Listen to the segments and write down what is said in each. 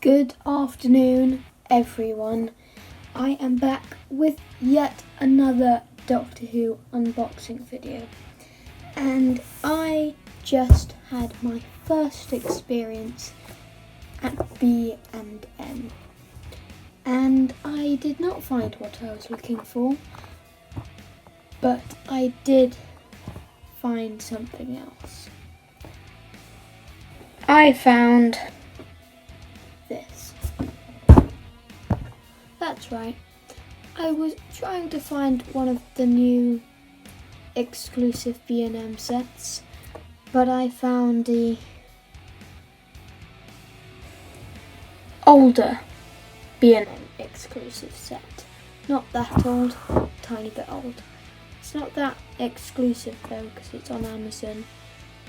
Good afternoon, everyone. I am back with yet another Doctor Who unboxing video, and I just had my first experience at B&M, and I did not find what I was looking for, but I did find something else. I found this. That's right. I was trying to find one of the new exclusive B&M sets, but I found the older B&M exclusive set. Not that old, tiny bit old. It's not that exclusive though, because it's on Amazon,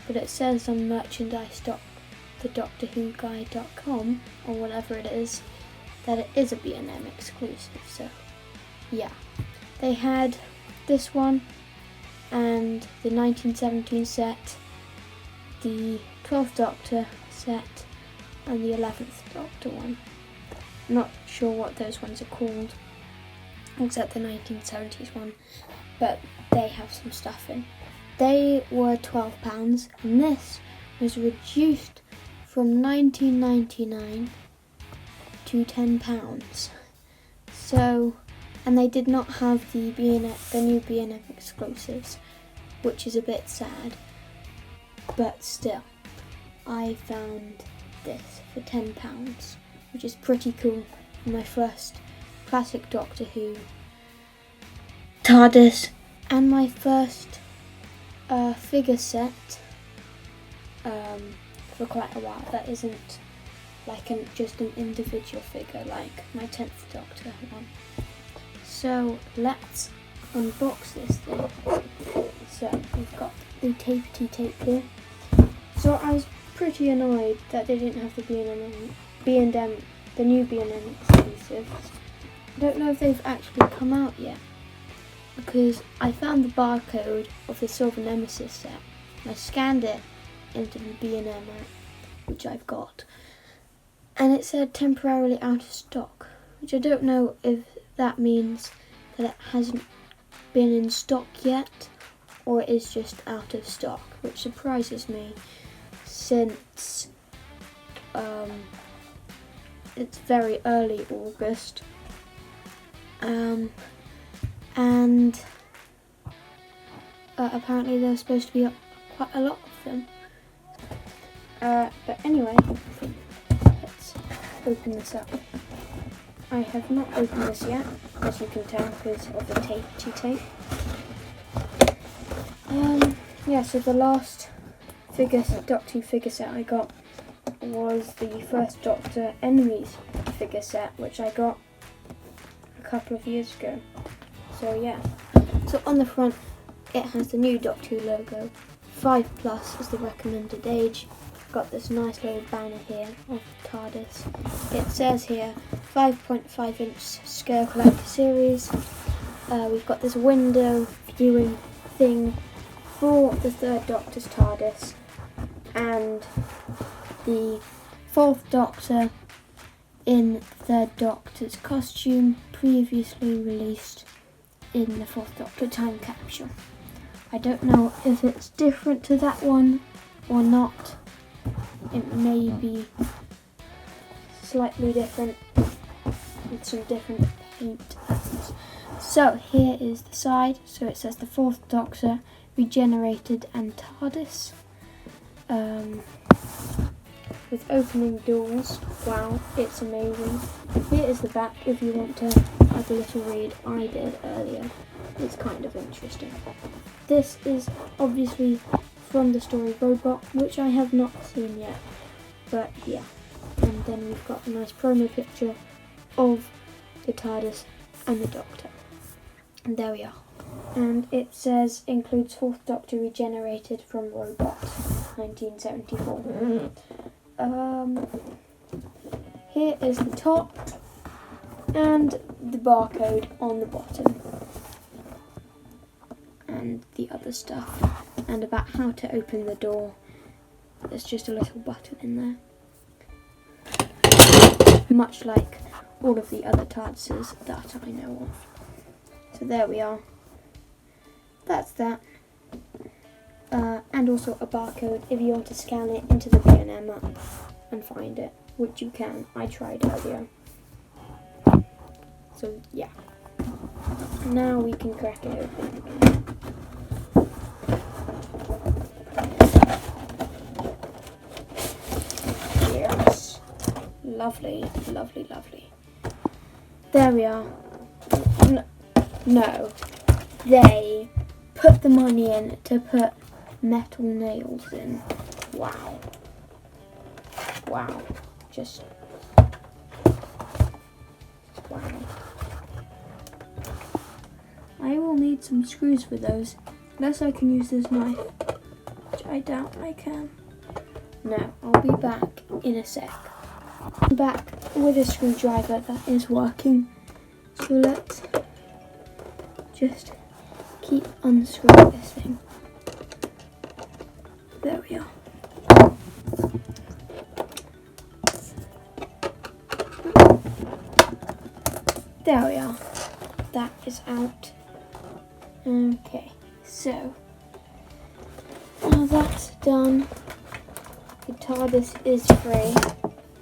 but it says on merchandise.thedoctorwhoguide.com or whatever it is that it is a B&M exclusive. So yeah, they had this one and the 1917 set, the 12th Doctor set, and the 11th Doctor one. I'm not sure what those ones are called, except the 1970s one, but they have some stuff in. They were £12, and this was reduced from £19.99 to £10. So, and they did not have the new B&M exclusives, which is a bit sad, but still, I found this for £10, which is pretty cool for my first classic Doctor Who TARDIS, and my first figure set for quite a while that isn't like just an individual figure like my 10th Doctor one. So let's unbox this thing. So we've got the tapey tape here. So I was pretty annoyed that they didn't have the the new B&M exclusives. I don't know if they've actually come out yet, because I found the barcode of the Silver Nemesis set and I scanned it into the B&M app, which I've got, and it said temporarily out of stock, which I don't know if that means that it hasn't been in stock yet or it is just out of stock, which surprises me since it's very early August, and apparently there's supposed to be quite a lot of them. But anyway, let's open this up. I have not opened this yet, as you can tell because of the tapey tape. Yeah, so the last Doctor Who figure set I got was the first Doctor Enemies figure set, which I got a couple of years ago. So yeah, so on the front it has the new Doctor Who logo. 5+ is the recommended age. I've got this nice little banner here of TARDIS. It says here 5.5-inch scale collector series. We've got this window viewing thing for the third Doctor's TARDIS and the fourth Doctor in the third Doctor's costume, previously released in the fourth Doctor time capsule. I don't know if it's different to that one or not. It may be slightly different with some different paint. So here is the side. So it says the fourth Doctor, regenerated and TARDIS. With opening doors. Wow, it's amazing. Here is the back if you want to have a little read. I did earlier. It's kind of interesting. This is obviously from the story Robot, which I have not seen yet, but yeah. And then we've got a nice promo picture of the TARDIS and the Doctor. And there we are. And it says, includes 4th Doctor regenerated from Robot, 1974. Here is the top and the barcode on the bottom. And the other stuff. And about how to open the door. There's just a little button in there. Much like all of the other TARDISes that I know of. So there we are. That's that. And also a barcode if you want to scan it into the B&M app and find it, which you can. I tried earlier. So yeah. Now we can crack it open. Yes. Lovely, lovely, lovely. There we are. No. They put the money in to put metal nails in. Wow. Wow. Just wow. I will need some screws for those, unless I can use this knife, which I doubt I can. No, I'll be back in a sec. I'm back with a screwdriver that is working. So let's just keep unscrewing this thing. There we are. There we are. That is out. Okay, so now that's done. The TARDIS is free.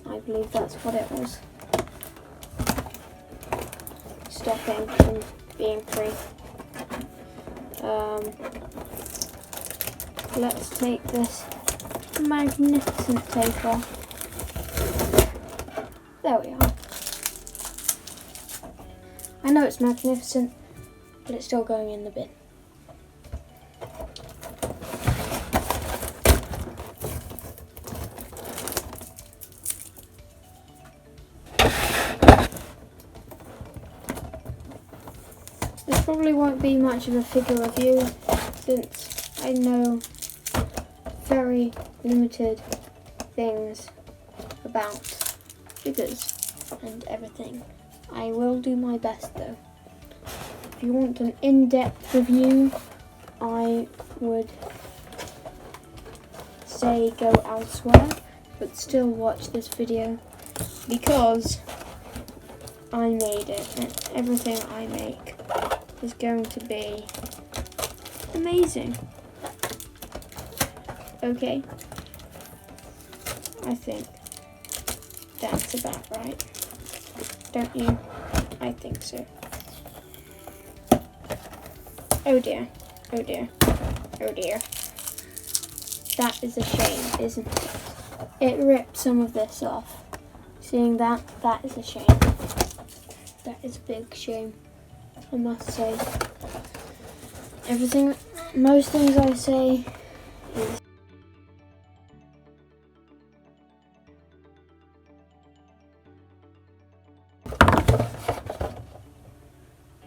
I believe that's what it was. Stopping from being free. Let's take this magnificent tape off. There we are. I know it's magnificent, but it's still going in the bin. This probably won't be much of a figure review, since I know very limited things about figures and everything. I will do my best though. If you want an in-depth review, I would say go elsewhere, but still watch this video because I made it and everything I make is going to be amazing. Okay, I think that's about right. Don't you? I think so. Oh dear. Oh dear. Oh dear. That is a shame, isn't it? It ripped some of this off. Seeing that, that is a shame. That is a big shame, I must say. Most things I say is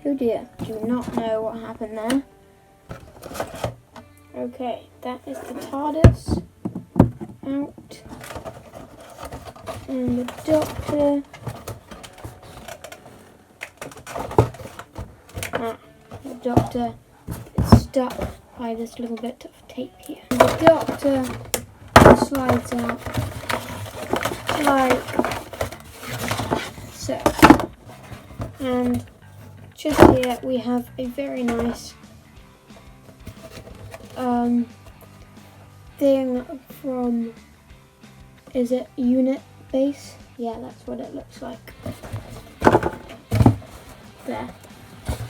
oh dear, do not know what happened there. Okay, that is the TARDIS out. And the Doctor. The Doctor is stuck by this little bit of tape here. The Doctor slides out like so. And just here we have a very nice thing from, is it unit base? Yeah, that's what it looks like. There.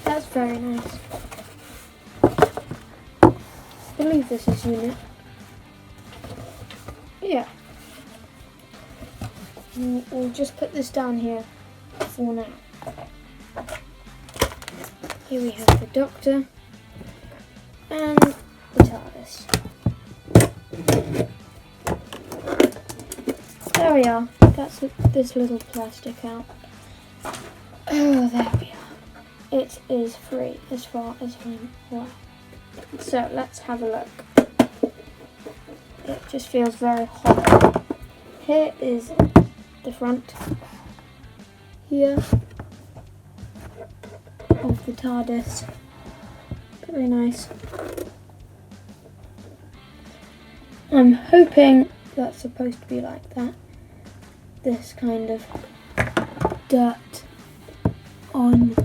That's very nice. I believe this is unit. Yeah. We'll just put this down here for now. Here we have the Doctor and the TARDIS. There we are. That's this little plastic out. Oh, there we are. It is free as far as I'm aware. So let's have a look. It just feels very hot. Here is the front. Here of the TARDIS. Very nice. I'm hoping that's supposed to be like that. This kind of dirt on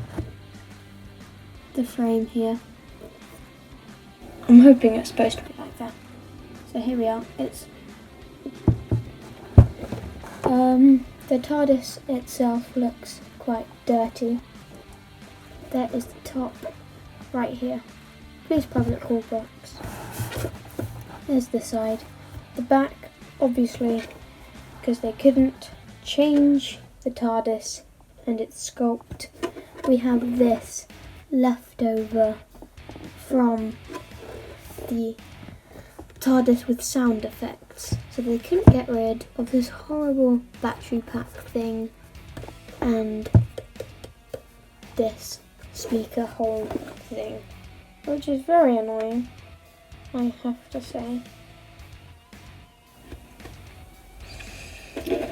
the frame here. I'm hoping it's supposed to be like that. So here we are. It's the TARDIS itself looks quite dirty. There is the top right here. Please public call box. There's the side. The back, obviously, because they couldn't change the TARDIS and its sculpt, we have this left over from the TARDIS with sound effects. So they couldn't get rid of this horrible battery pack thing and this speaker hole thing, which is very annoying, I have to say.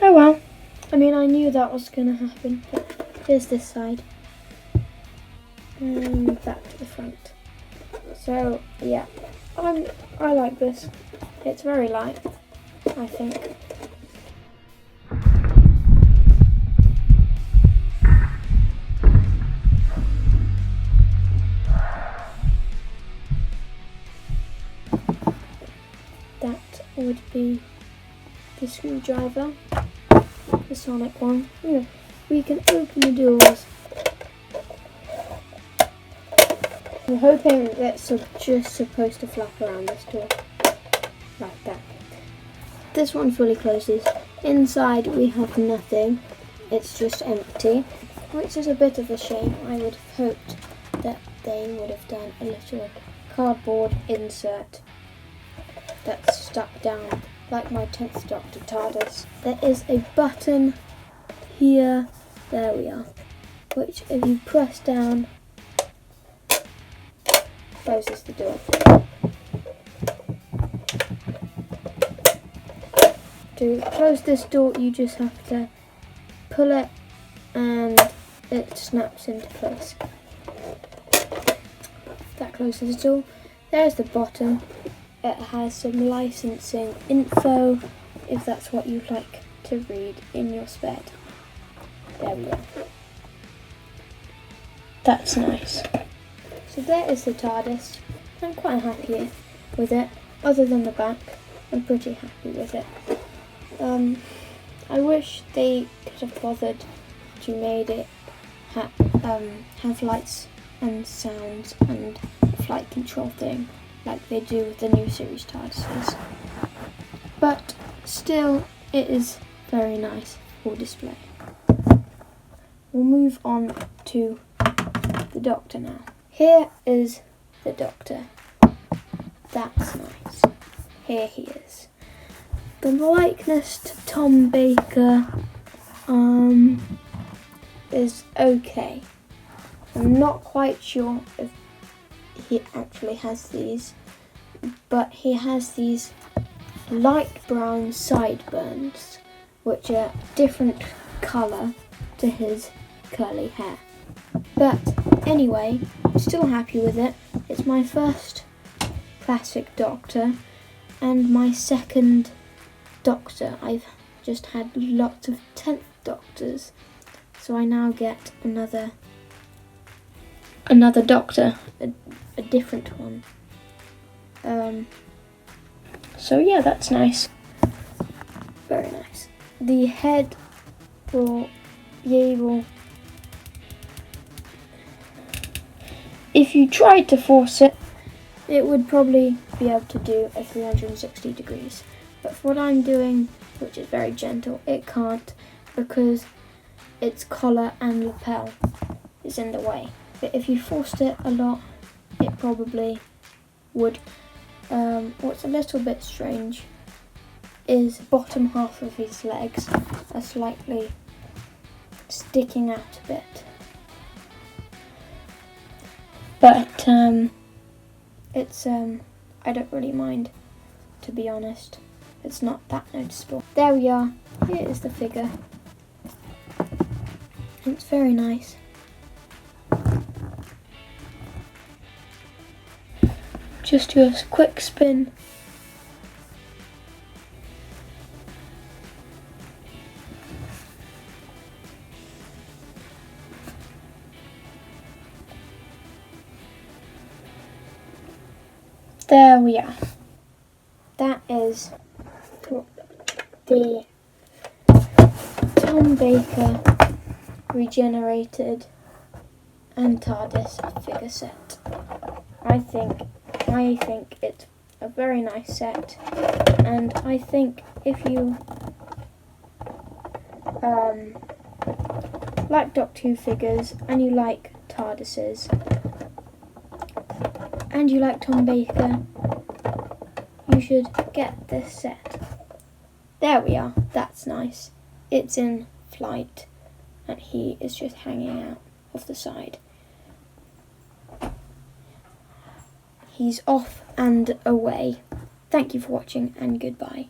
Oh well, I mean, I knew that was going to happen, but here's this side and back to the front. So yeah, I like this. It's very light, I think. That would be the screwdriver, the sonic one. Yeah, we can open the doors. I'm hoping that's just supposed to flap around this door, like that. This one fully closes. Inside we have nothing, it's just empty, which is a bit of a shame. I would have hoped that they would have done a little cardboard insert that's stuck down, like my 10th Doctor TARDIS. There is a button here, there we are, which if you press down, closes the door. To close this door, you just have to pull it and it snaps into place. That closes the door. There's the bottom. It has some licensing info, if that's what you'd like to read in your spare time. There we go. That's nice. So there is the TARDIS. I'm quite happy with it. Other than the back, I'm pretty happy with it. I wish they could have bothered to made it have lights and sounds and a flight control thing like they do with the new series TARDISes. But still, it is very nice for display. We'll move on to the Doctor now. Here is the Doctor. That's nice. Here he is. The likeness to Tom Baker is okay. I'm not quite sure if he actually has these, but he has these light brown sideburns, which are different colour to his curly hair. But anyway, I'm still happy with it. It's my first classic Doctor and my second Doctor. I've just had lots of 10th Doctors, so I now get another Doctor, a different one. So yeah, that's nice. Very nice. The head will be able, if you tried to force it, it would probably be able to do a 360 degrees. But for what I'm doing, which is very gentle, it can't, because its collar and lapel is in the way. But if you forced it a lot, it probably would. what's a little bit strange is the bottom half of his legs are slightly sticking out a bit. But it's I don't really mind, to be honest. It's not that noticeable. There we are. Here is the figure. It's very nice. Just do a quick spin. There we are. That is the Tom Baker regenerated and TARDIS figure set. I think it's a very nice set, and I think if you like Doctor Who figures and you like TARDISes and you like Tom Baker, you should get this set. There we are, that's nice. It's in flight and he is just hanging out of the side. He's off and away. Thank you for watching and goodbye.